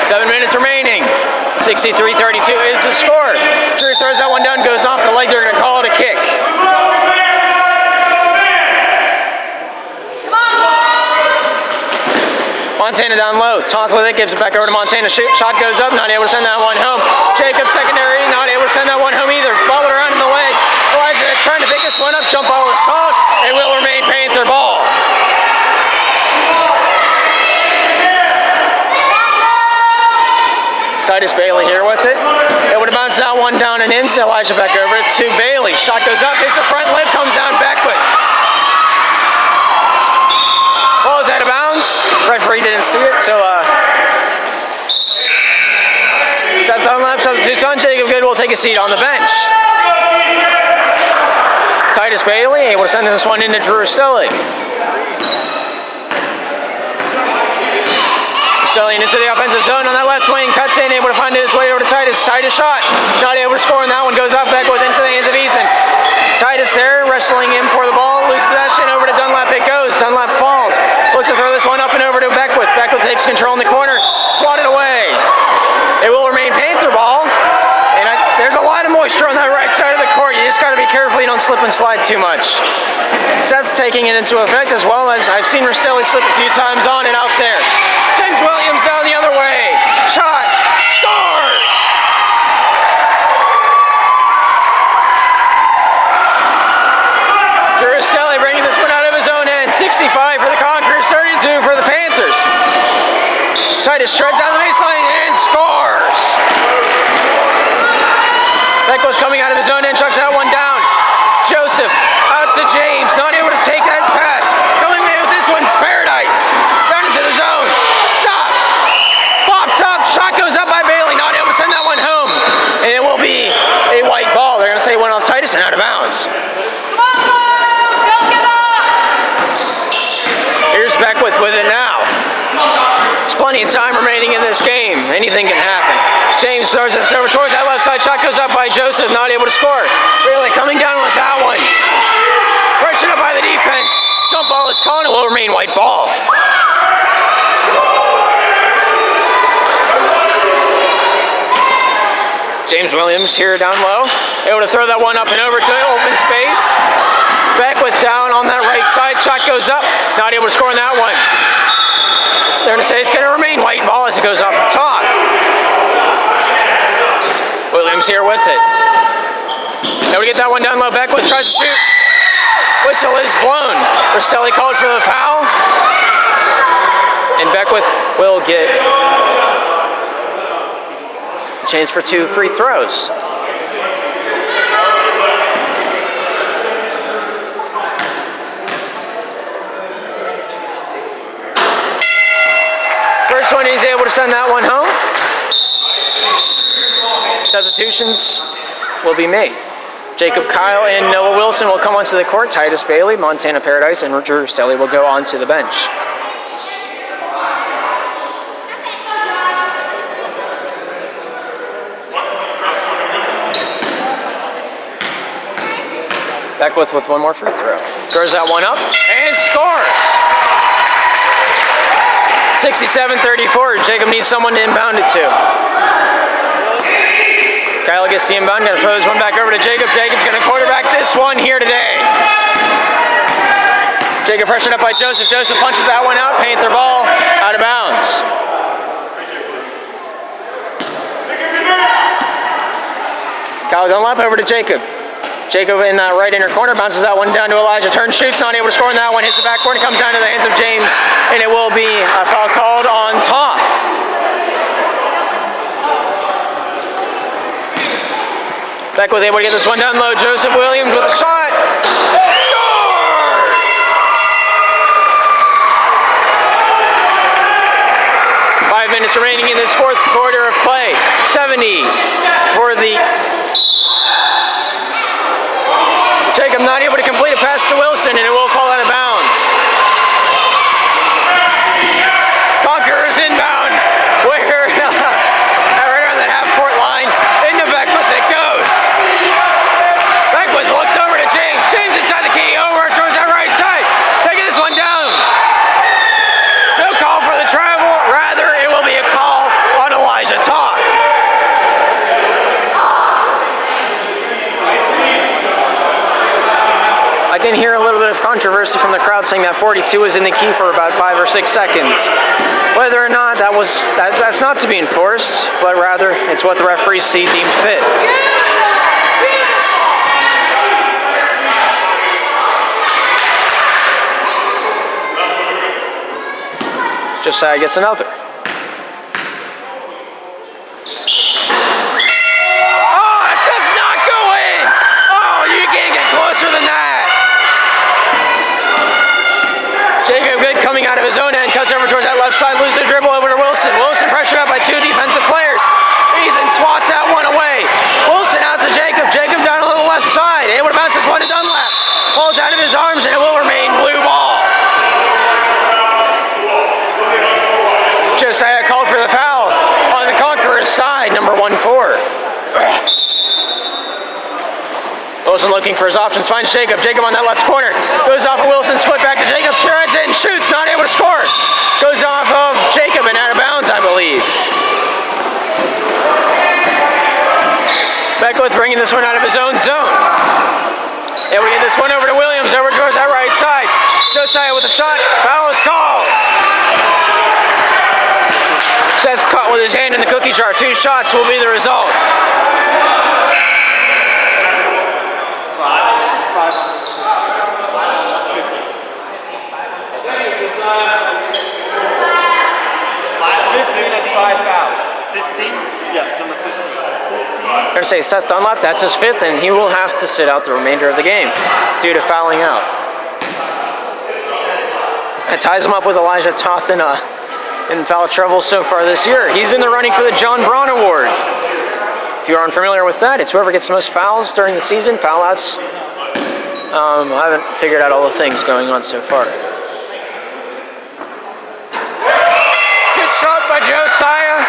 7 minutes remaining. 63-32 is the score. Drew throws that one down. Goes off the leg. They're going to call it a kick. Montana down low. Toth with it, gives it back over to Montana. Shot goes up, not able to send that one home. Jacob secondary, not able to send that one home either. Bobbled around in the legs. Elijah trying to pick this one up. Jump ball is called. It will remain Panther ball. Titus Bailey here with it. It would have bounced that one down and in. Elijah back over it to Bailey. Shot goes up, hits the front lip, comes down Beckwith. Ball is out of bounds. Referee didn't see it, so Seth Dunlap substitutes on. Jacob Good will take a seat on the bench. Titus Bailey able to send this one into Drew Stellig. Stelling into the offensive zone on that left wing, cuts in, able to find his way over to Titus. Titus shot, not able to score, and that one goes off Beckwith into the hands of Ethan. Titus there, wrestling in for the ball, lose possession, over to Dunlap it goes. Dunlap falls, looks to throw this one up and over to Beckwith. Beckwith takes control in the corner, swatted away. It will remain Panther ball, and there's a lot of moisture on that right side of the court. You just got to be careful you don't slip and slide too much. Seth's taking it into effect, as well as I've seen Rostelli slip a few times on and out there. James Williams down the other way. Shot. Scores! Drew Rostelli bringing this one out of his own end. 65 for the Conquerors, 32 for the Panthers. Titus treads down the baseline and scores. Beckwith coming out of his own end, chucks that one down. Joseph out to James, not able to take that pass. Coming in with this one's Paradise. Down into the zone. Stops. Popped up. Shot goes up by Bailey, not able to send that one home. And it will be a white ball. They're going to say it went off Titus and out of bounds. Come on, Blue! Don't give up! Here's Beckwith with it now. There's plenty of time remaining in this game. Anything can happen. James throws it over towards that left side. Shot goes up by Joseph, not able to score. Really coming down with that one. Pressured up by the defense. Jump ball is called and will remain white ball. James Williams here down low. Able to throw that one up and over to open space. Beckwith down on that right side. Shot goes up. Not able to score on that one. They're going to say it's going to remain white ball as it goes off the top. Williams here with it. Able to get that one down low. Beckwith tries to shoot. Whistle is blown. Rostelli called for the foul. And Beckwith will get a chance for 2 free throws. First one, he's able to send that one home. Substitutions will be made. Jacob Kyle and Noah Wilson will come onto the court. Titus Bailey, Montana Paradise, and Drew Rostelli will go onto the bench. Beckwith with one more free throw. Throws that one up and scores. 67-34. Jacob needs someone to inbound it to. Kyle gets the inbound, gonna throw this one back over to Jacob. Jacob's gonna quarterback this one here today. Jacob freshened up by Joseph. Joseph punches that one out. Panther ball out of bounds. Kyle Dunlap over to Jacob. Jacob in that right inner corner bounces that one down to Elijah. Turns, shoots, not able to score on that one. Hits the back corner, comes down to the hands of James, and it will be a foul called on Toth. Beckwith able to get this one down low. Joseph Williams with a shot. Scores! 5 minutes remaining in this fourth quarter of play. 70 for the... Jacob not able to complete a pass to Wilson, and it will fall out of bounds. Conquerors inbound. Where? Right on that half-court line. Into Beckwith it goes. Beckwith looks over to James. James inside the key, over towards that right side. Taking this one down. No call for the travel. Rather, it will be a call on Elijah Toth. I can hear a little bit of controversy from the crowd saying that 42 was in the key for about 5 or 6 seconds. Whether or not that's not to be enforced, but rather it's what the referees see deemed fit. Josiah gets another. left side, loses the dribble over to Wilson. Wilson pressured up by two defensive players. Ethan swats that one away. Wilson out to Jacob. Jacob down on the left side. Able to bounce this one to Dunlap. Falls out of his arms and it will remain blue ball. Josiah called for the foul on the Conquerors side, number 1-4. Wilson looking for his options, finds Jacob. Jacob on that left corner. Goes off of Wilson's foot, back to Jacob. Turns in, shoots, not able to score. Goes off of Jacob and out of bounds, I believe. Beckwith bringing this one out of his own zone. And we get this one over to Williams, over towards that right side. Josiah with a shot, foul is called. Seth caught with his hand in the cookie jar. 2 shots will be the result. I'm going to say Seth Dunlap, that's his 5th, and he will have to sit out the remainder of the game due to fouling out. That ties him up with Elijah Toth in foul trouble so far this year. He's in the running for the John Braun Award. If you are unfamiliar with that, it's whoever gets the most fouls during the season, foul outs. I haven't figured out all the things going on so far. Good shot by Josiah.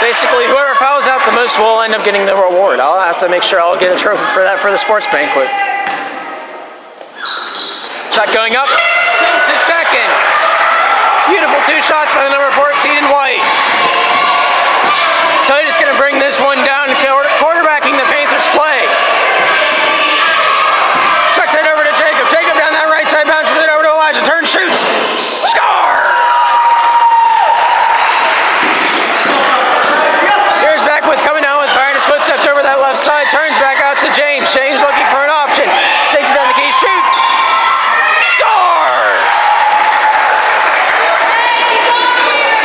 Basically, whoever fouls out the most will end up getting the reward. I'll have to make sure I'll get a trophy for that for the sports banquet. Shot going up, sink to second. Beautiful 2 shots by the number 14 in white. Titus going to bring this one down, quarterbacking the Panthers play. Chucks it over to Jacob. Jacob down that right side, bounces it over to Elijah. Turns, shoots, score! Here's Beckwith coming down with firing his footsteps over that left side. Turns back out to James. James looking for an option. Takes it down the key, shoots, scores!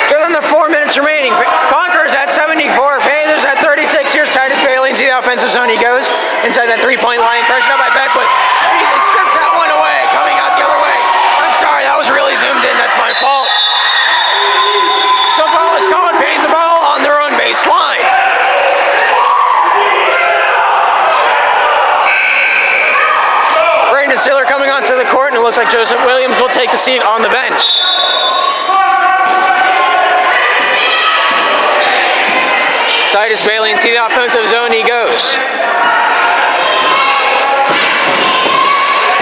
Just under 4 minutes remaining. Conquerors at 74, Panthers at 36. Here's Titus Bailey. See the offensive zone he goes. Inside that 3-point line, pressured up by Beckwith. Ethan strips that one away, coming out the other way. I'm sorry, that was really zoomed in. That's my fault. Jump ball is called, painting the ball on their own baseline. Brandon Saylor coming onto the court, and it looks like Joseph Williams will take a seat on the bench. Titus Bailey into the offensive zone he goes.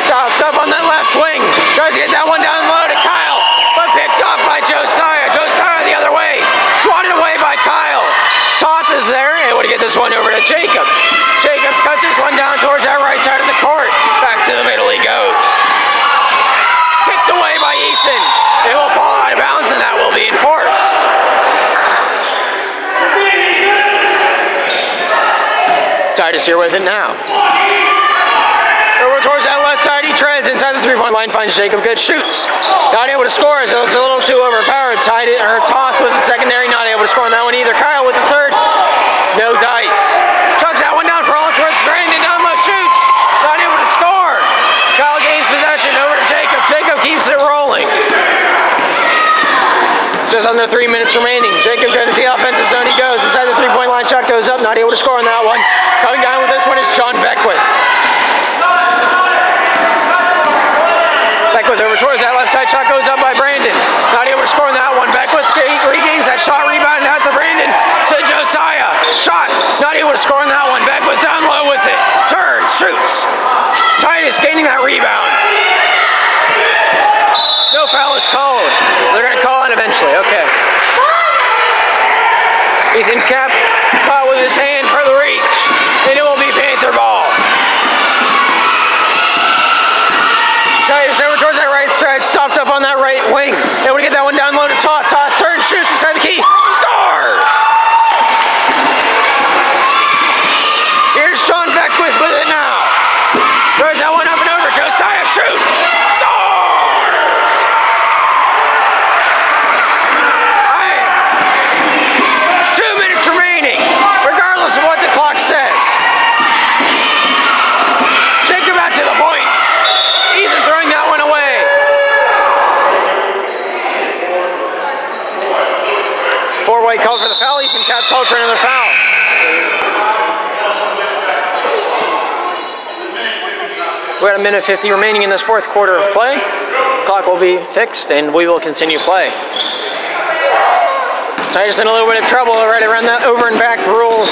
Stops up on that left wing. Tries to get that one down low to Kyle, but picked off by Josiah. Josiah the other way. Swatted away by Kyle. Toth is there, able to get this one over to Jacob. Jacob cuts this one down towards that right side of the court. Back to the middle he goes. Picked away by Ethan. It will fall out of bounds and that will be enforced. Titus here with it now. Over towards that left side, he treads inside the 3-point line, finds Jacob Good, shoots. Not able to score as it looks a little too overpowered. Toth with the secondary, not able to score on that one either. Kyle with the third, no dice. Chucks that one down for all it's worth. Brandon down low, shoots, not able to score. Kyle gains possession, over to Jacob. Jacob keeps it rolling. Just under 3 minutes remaining. Jacob Good into the offensive zone he goes. Inside the 3-point line, shot goes up, not able to score on that one. Coming down with this one is John Beckwith. Beckwith over towards that left side, shot goes up by Brandon. Not able to score on that one. Beckwith regains that shot, rebound out to Brandon, to Josiah. Shot, not able to score on that one. Beckwith down low with it. Turns, shoots. Titus gaining that rebound. No foul is called. They're going to call it eventually, okay. Ethan Kapp caught with his hand for the reach, and it will be Panther ball. Titus over towards that right side, stopped up on that right wing. Able to get that one down low to Toth. Toth turns, shoots inside the key, scores! Here's John Beckwith with it now. Throws that one up and over. Josiah shoots, scores! 2 minutes remaining, regardless of what the clock says. about a minute 50 remaining in this fourth quarter of play. Clock will be fixed and we will continue play. Titus in a little bit of trouble right around that over and back rule.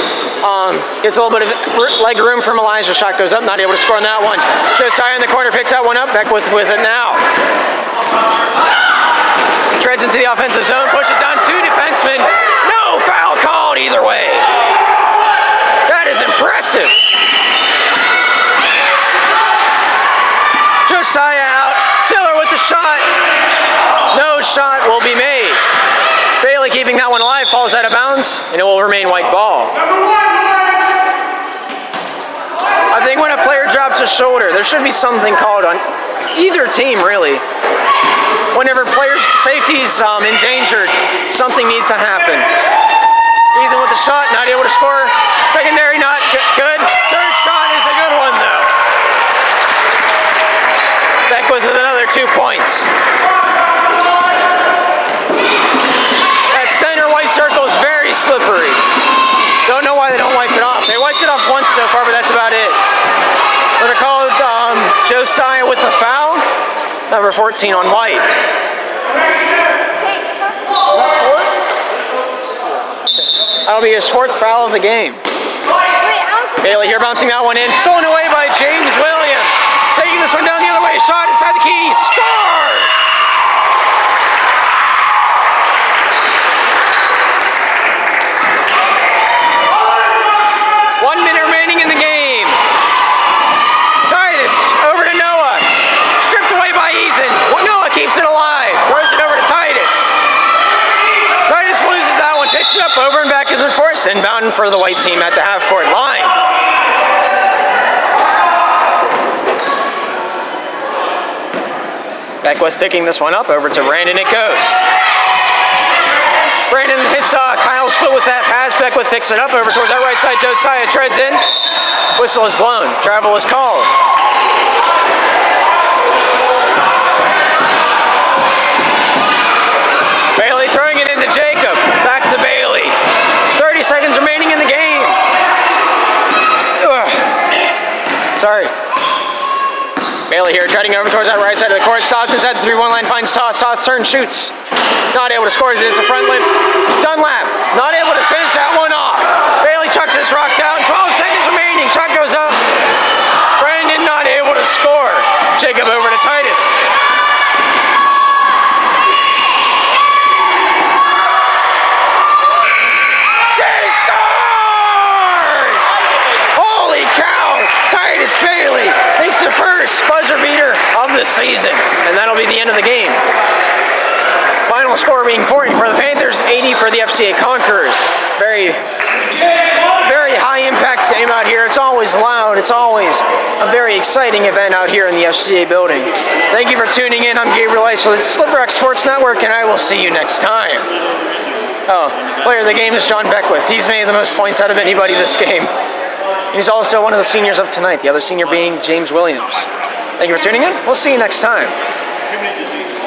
Gets a little bit of leg room from Elijah. Shot goes up, not able to score on that one. Josiah in the corner picks that one up. Beckwith with it now. Treads into the offensive zone, pushes down two defensemen. No foul called either way. That is impressive. Josiah out. Siller with the shot. No shot will be made. Bailey keeping that one alive, falls out of bounds, and it will remain white ball. I think when a player drops a shoulder, there should be something called on either team, really. Whenever players' safety's endangered, something needs to happen. Ethan with the shot, not able to score. Secondary, not good. Third shot is a good one, though. Beckwith with another 2 points. Circle is very slippery. Don't know why they don't wipe it off. They wiped it off once so far, but that's about it. We're going to call Josiah with the foul. Number 14 on white. That'll be his fourth foul of the game. Bailey here bouncing that one in. Stolen away by James Williams. Taking this one down the other way. Shot inside the key. Scores! 1 minute remaining in the game. Titus over to Noah. Stripped away by Ethan. Noah keeps it alive. Throws it over to Titus. Titus loses that one. Picks it up. Over and back is enforced. Inbound for the white team at the half-court line. Beckwith picking this one up. Over to Brandon it goes. Brandon hits Kyle's foot with that pass. Beckwith picks it up over towards that right side. Josiah treads in. Whistle is blown. Travel is called. Bailey throwing it into Jacob. Back to Bailey. 30 seconds remaining in the game. Ugh. Sorry. Bailey here treading over towards that right side of the court. Stops inside the 3-1 line. Finds Toth. Toth turns, shoots. Not able to score as it is a front lip. Dunlap, not able to finish that one off. Bailey chucks this rock down. 12 seconds remaining. Shot goes up. Brandon not able to score. Jacob over to Titus. He scores! Holy cow! Titus Bailey makes the first buzzer beater of the season. And that'll be the end of the game. Final score being 40 for the Panthers, 80 for the FCA Conquerors. Very high impact game out here. It's always loud. It's always a very exciting event out here in the FCA building. Thank you for tuning in. I'm Gabriel Eisler. This is Slippery Rock Sports Network, and I will see you next time. Oh, player of the game is John Beckwith. He's made the most points out of anybody this game. He's also one of the seniors of tonight, the other senior being James Williams. Thank you for tuning in. We'll see you next time.